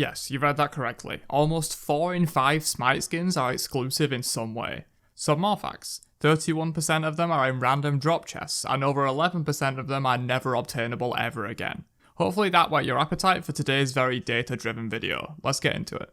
Yes, you read that correctly. Almost 4 in 5 Smite skins are exclusive in some way. Some more facts. 31% of them are in random drop chests, and over 11% of them are never obtainable ever again. Hopefully that whet your appetite for today's very data-driven video. Let's get into it.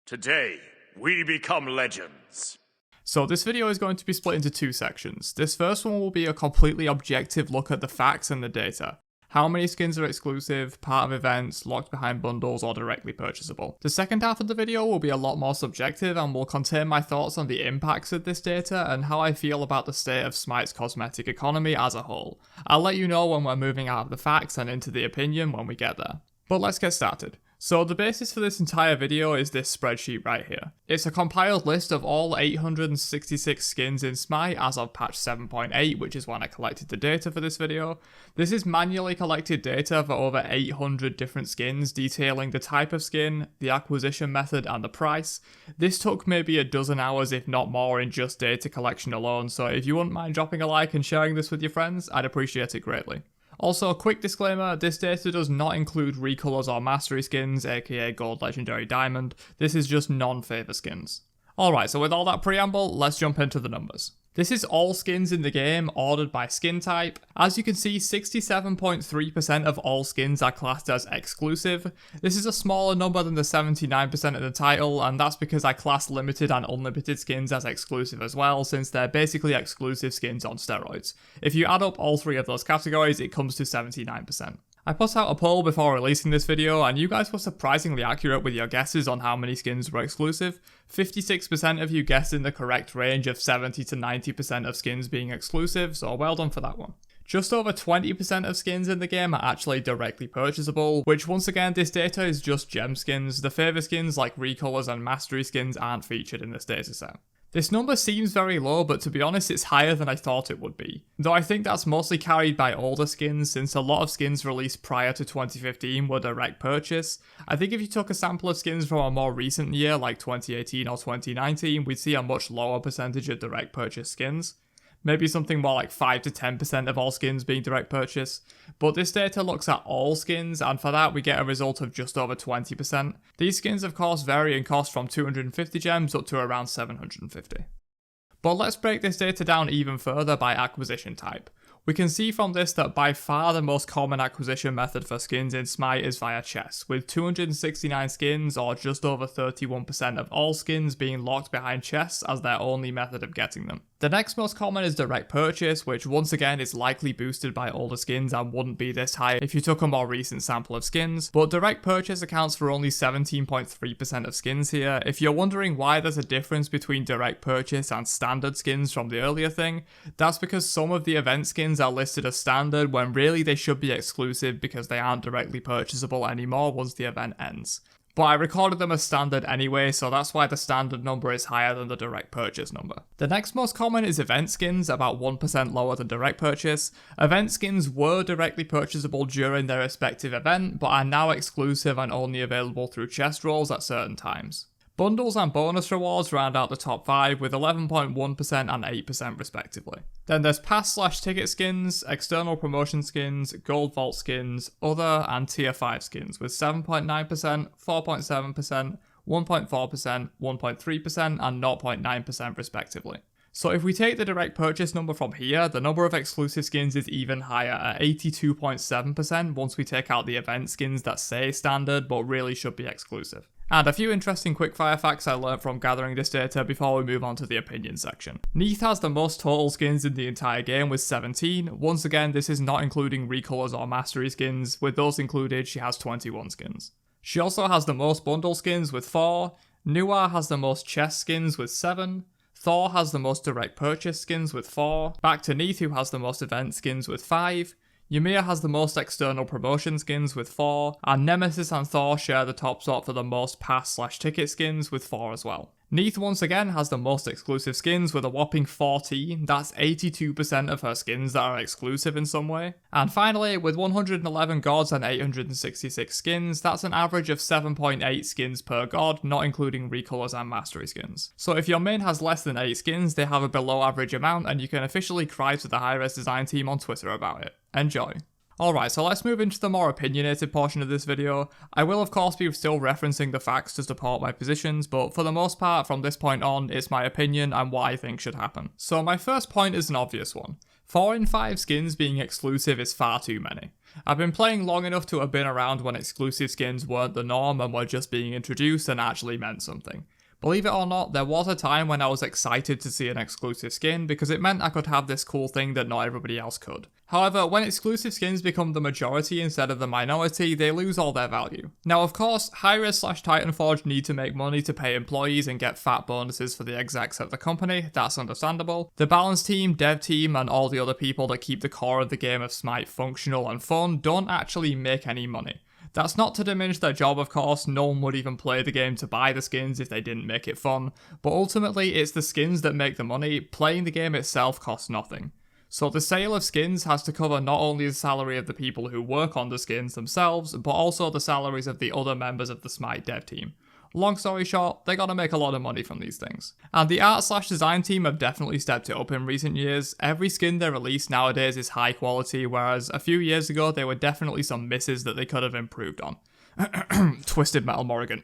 Today, we become legends. So this video is going to be split into 2 sections. This first one will be a completely objective look at the facts and the data. How many skins are exclusive, part of events, locked behind bundles, or directly purchasable. The second half of the video will be a lot more subjective and will contain my thoughts on the impacts of this data and how I feel about the state of Smite's cosmetic economy as a whole. I'll let you know when we're moving out of the facts and into the opinion when we get there. But let's get started. So the basis for this entire video is this spreadsheet right here. It's a compiled list of all 866 skins in Smite as of patch 7.8, which is when I collected the data for this video. This is manually collected data for over 800 different skins, detailing the type of skin, the acquisition method, and the price. This took maybe a dozen hours, if not more, in just data collection alone, so if you wouldn't mind dropping a like and sharing this with your friends, I'd appreciate it greatly. Also, a quick disclaimer, this data does not include recolors or mastery skins, aka gold, legendary, diamond. This is just non-favor skins. Alright, so with all that preamble, let's jump into the numbers. This is all skins in the game ordered by skin type. As you can see, 67.3% of all skins are classed as exclusive. This is a smaller number than the 79% in the title, and that's because I class limited and unlimited skins as exclusive as well, since they're basically exclusive skins on steroids. If you add up all 3 of those categories, it comes to 79%. I put out a poll before releasing this video, and you guys were surprisingly accurate with your guesses on how many skins were exclusive. 56% of you guessed in the correct range of 70 to 90% of skins being exclusive, so well done for that one. Just over 20% of skins in the game are actually directly purchasable, which once again this data is just gem skins. The favour skins like recolors and mastery skins aren't featured in this dataset. This number seems very low, but to be honest it's higher than I thought it would be. Though I think that's mostly carried by older skins, since a lot of skins released prior to 2015 were direct purchase. I think if you took a sample of skins from a more recent year like 2018 or 2019, we'd see a much lower percentage of direct purchase skins. Maybe something more like 5 to 10% of all skins being direct purchase, but this data looks at all skins, and for that we get a result of just over 20%. These skins of course vary in cost from 250 gems up to around 750. But let's break this data down even further by acquisition type. We can see from this that by far the most common acquisition method for skins in Smite is via chests, with 269 skins, or just over 31% of all skins, being locked behind chests as their only method of getting them. The next most common is direct purchase, which once again is likely boosted by older skins and wouldn't be this high if you took a more recent sample of skins, but direct purchase accounts for only 17.3% of skins here. If you're wondering why there's a difference between direct purchase and standard skins from the earlier thing, that's because some of the event skins are listed as standard when really they should be exclusive because they aren't directly purchasable anymore once the event ends. But I recorded them as standard anyway, so that's why the standard number is higher than the direct purchase number. The next most common is event skins, about 1% lower than direct purchase. Event skins were directly purchasable during their respective event, but are now exclusive and only available through chest rolls at certain times. Bundles and bonus rewards round out the top 5 with 11.1% and 8% respectively. Then there's pass/ticket skins, external promotion skins, gold vault skins, other and tier 5 skins with 7.9%, 4.7%, 1.4%, 1.3% and 0.9% respectively. So if we take the direct purchase number from here, the number of exclusive skins is even higher at 82.7% once we take out the event skins that say standard but really should be exclusive. And a few interesting quickfire facts I learnt from gathering this data before we move on to the opinion section. Neith has the most total skins in the entire game with 17. Once again, this is not including recolors or mastery skins. With those included, she has 21 skins. She also has the most bundle skins with 4. Nuar has the most chest skins with 7. Thor has the most direct purchase skins with 4. Back to Neith, who has the most event skins with 5. Ymir has the most external promotion skins with 4, and Nemesis and Thor share the top spot for the most pass/ticket skins with 4 as well. Neith once again has the most exclusive skins with a whopping 14, that's 82% of her skins that are exclusive in some way. And finally, with 111 gods and 866 skins, that's an average of 7.8 skins per god, not including recolors and mastery skins. So if your main has less than 8 skins, they have a below average amount, and you can officially cry to the high-res design team on Twitter about it. Enjoy. Alright, so let's move into the more opinionated portion of this video. I will of course be still referencing the facts to support my positions, but for the most part from this point on, it's my opinion and what I think should happen. So my first point is an obvious one. 4 in 5 skins being exclusive is far too many. I've been playing long enough to have been around when exclusive skins weren't the norm and were just being introduced and actually meant something. Believe it or not, there was a time when I was excited to see an exclusive skin because it meant I could have this cool thing that not everybody else could. However, when exclusive skins become the majority instead of the minority, they lose all their value. Now of course, Hi-Rez/Titanforge need to make money to pay employees and get fat bonuses for the execs at the company, that's understandable. The balance team, dev team, and all the other people that keep the core of the game of Smite functional and fun don't actually make any money. That's not to diminish their job, of course, no one would even play the game to buy the skins if they didn't make it fun, but ultimately it's the skins that make the money, playing the game itself costs nothing. So the sale of skins has to cover not only the salary of the people who work on the skins themselves, but also the salaries of the other members of the Smite dev team. Long story short, they gotta make a lot of money from these things. And the art/design team have definitely stepped it up in recent years. Every skin they release nowadays is high quality, whereas a few years ago there were definitely some misses that they could have improved on. Twisted Metal Morrigan.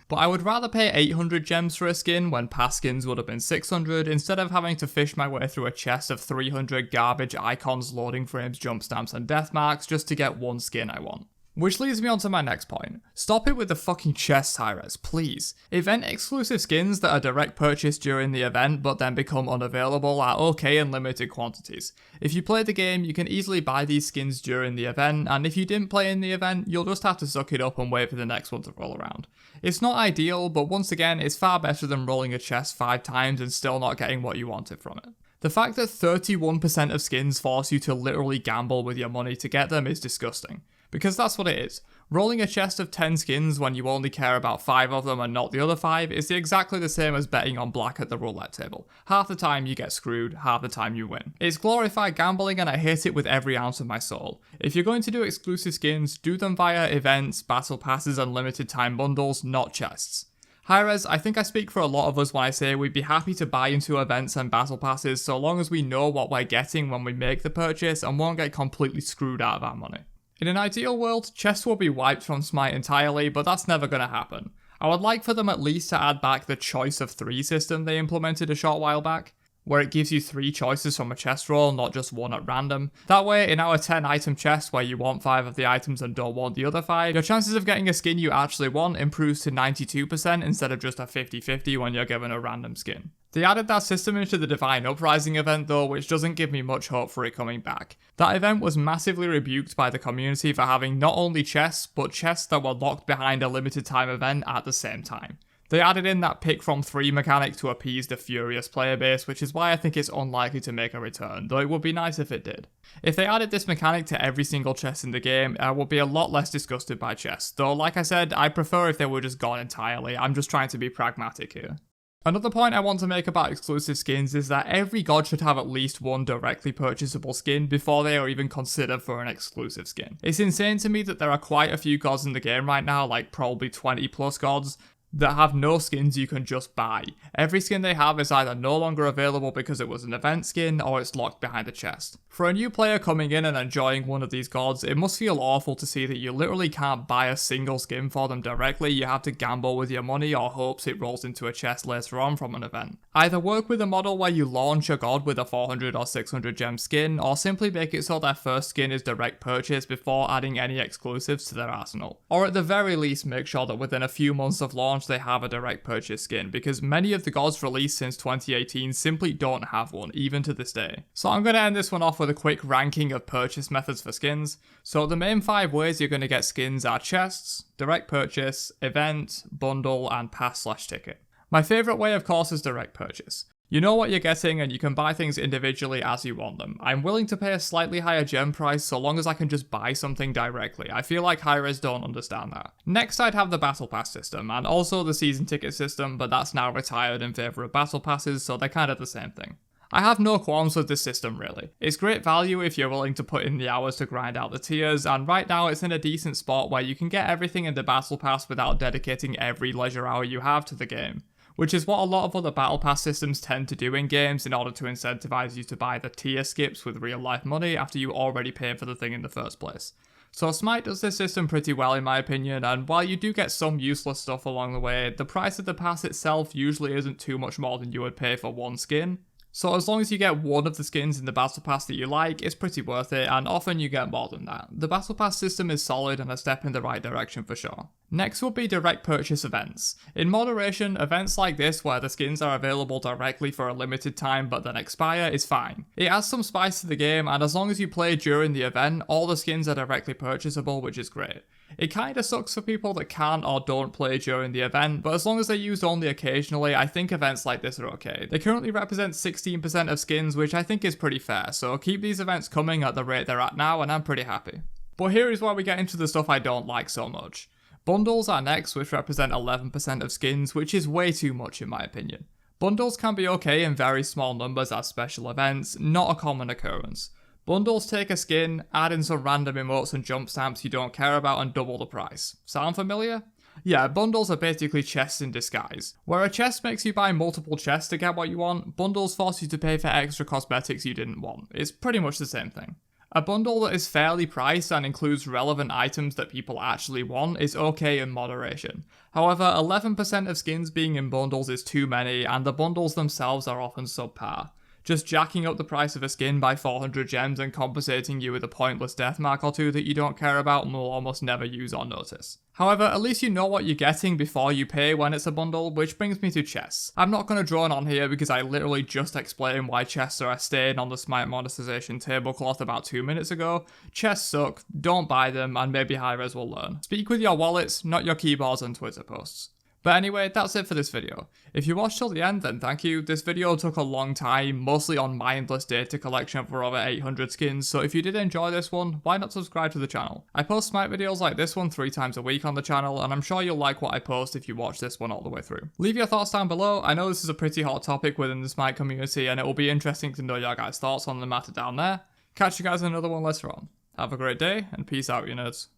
But I would rather pay 800 gems for a skin when past skins would have been 600 instead of having to fish my way through a chest of 300 garbage icons, loading frames, jump stamps and death marks just to get one skin I want. Which leads me on to my next point. Stop it with the fucking chests, Hi-Rez, please. Event exclusive skins that are direct purchased during the event but then become unavailable are okay in limited quantities. If you play the game, you can easily buy these skins during the event, and if you didn't play in the event, you'll just have to suck it up and wait for the next one to roll around. It's not ideal, but once again, it's far better than rolling a chest 5 times and still not getting what you wanted from it. The fact that 31% of skins force you to literally gamble with your money to get them is disgusting. Because that's what it is. Rolling a chest of 10 skins when you only care about 5 of them and not the other 5 is exactly the same as betting on black at the roulette table. Half the time you get screwed, half the time you win. It's glorified gambling and I hate it with every ounce of my soul. If you're going to do exclusive skins, do them via events, battle passes and limited time bundles, not chests. Hi-Rez, I think I speak for a lot of us when I say we'd be happy to buy into events and battle passes so long as we know what we're getting when we make the purchase and won't get completely screwed out of our money. In an ideal world, chests will be wiped from Smite entirely, but that's never going to happen. I would like for them at least to add back the choice of 3 system they implemented a short while back, where it gives you 3 choices from a chest roll, not just 1 at random. That way, in our 10 item chest where you want 5 of the items and don't want the other 5, your chances of getting a skin you actually want improves to 92% instead of just a 50-50 when you're given a random skin. They added that system into the Divine Uprising event though, which doesn't give me much hope for it coming back. That event was massively rebuked by the community for having not only chests, but chests that were locked behind a limited time event at the same time. They added in that pick from 3 mechanic to appease the furious player base, which is why I think it's unlikely to make a return, though it would be nice if it did. If they added this mechanic to every single chest in the game, I would be a lot less disgusted by chests, though like I said, I prefer if they were just gone entirely. I'm just trying to be pragmatic here. Another point I want to make about exclusive skins is that every god should have at least 1 directly purchasable skin before they are even considered for an exclusive skin. It's insane to me that there are quite a few gods in the game right now, like probably 20 plus gods, that have no skins you can just buy. Every skin they have is either no longer available because it was an event skin or it's locked behind a chest. For a new player coming in and enjoying one of these gods, it must feel awful to see that you literally can't buy a single skin for them directly. You have to gamble with your money or hopes it rolls into a chest later on from an event. Either work with a model where you launch a god with a 400 or 600 gem skin, or simply make it so their first skin is direct purchase before adding any exclusives to their arsenal. Or at the very least make sure that within a few months of launch they have a direct purchase skin, because many of the gods released since 2018 simply don't have one, even to this day. So I'm going to end this one off with a quick ranking of purchase methods for skins. So the main 5 ways you're going to get skins are chests, direct purchase, event, bundle, and pass/ticket. My favourite way of course is direct purchase. You know what you're getting and you can buy things individually as you want them. I'm willing to pay a slightly higher gem price so long as I can just buy something directly. I feel like Hi-Rez don't understand that. Next I'd have the battle pass system and also the season ticket system, but that's now retired in favour of battle passes, so they're kind of the same thing. I have no qualms with this system really. It's great value if you're willing to put in the hours to grind out the tiers, and right now it's in a decent spot where you can get everything in the battle pass without dedicating every leisure hour you have to the game. which is what a lot of other battle pass systems tend to do in games in order to incentivize you to buy the tier skips with real life money after you already paid for the thing in the first place. So Smite does this system pretty well in my opinion, and while you do get some useless stuff along the way, the price of the pass itself usually isn't too much more than you would pay for one skin. So as long as you get one of the skins in the Battle Pass that you like, it's pretty worth it, and often you get more than that. The Battle Pass system is solid and a step in the right direction for sure. Next will be direct purchase events. In moderation, events like this where the skins are available directly for a limited time but then expire is fine. It adds some spice to the game, and as long as you play during the event, all the skins are directly purchasable, which is great. It kinda sucks for people that can't or don't play during the event, but as long as they're used only occasionally, I think events like this are okay. They currently represent 16% of skins, which I think is pretty fair, so keep these events coming at the rate they're at now, and I'm pretty happy. But here is where we get into the stuff I don't like so much. Bundles are next, which represent 11% of skins, which is way too much in my opinion. Bundles can be okay in very small numbers as special events, not a common occurrence. Bundles take a skin, add in some random emotes and jump stamps you don't care about and double the price. Sound familiar? Yeah, bundles are basically chests in disguise. Where a chest makes you buy multiple chests to get what you want, bundles force you to pay for extra cosmetics you didn't want. It's pretty much the same thing. A bundle that is fairly priced and includes relevant items that people actually want is okay in moderation. However, 11% of skins being in bundles is too many, and the bundles themselves are often subpar. Just jacking up the price of a skin by 400 gems and compensating you with a pointless deathmark or two that you don't care about and will almost never use or notice. However, at least you know what you're getting before you pay when it's a bundle, which brings me to chests. I'm not going to drone on here because I literally just explained why chests are a stain on the Smite monetization tablecloth about 2 minutes ago. Chests suck, don't buy them, and maybe high-res will learn. Speak with your wallets, not your keyboards and Twitter posts. But anyway, that's it for this video. If you watched till the end, then thank you. This video took a long time, mostly on mindless data collection for over 800 skins, so if you did enjoy this one, why not subscribe to the channel? I post Smite videos like this one 3 times a week on the channel, and I'm sure you'll like what I post if you watch this one all the way through. Leave your thoughts down below. I know this is a pretty hot topic within the Smite community, and it will be interesting to know your guys' thoughts on the matter down there. Catch you guys in another one later on. Have a great day, and peace out, you nerds.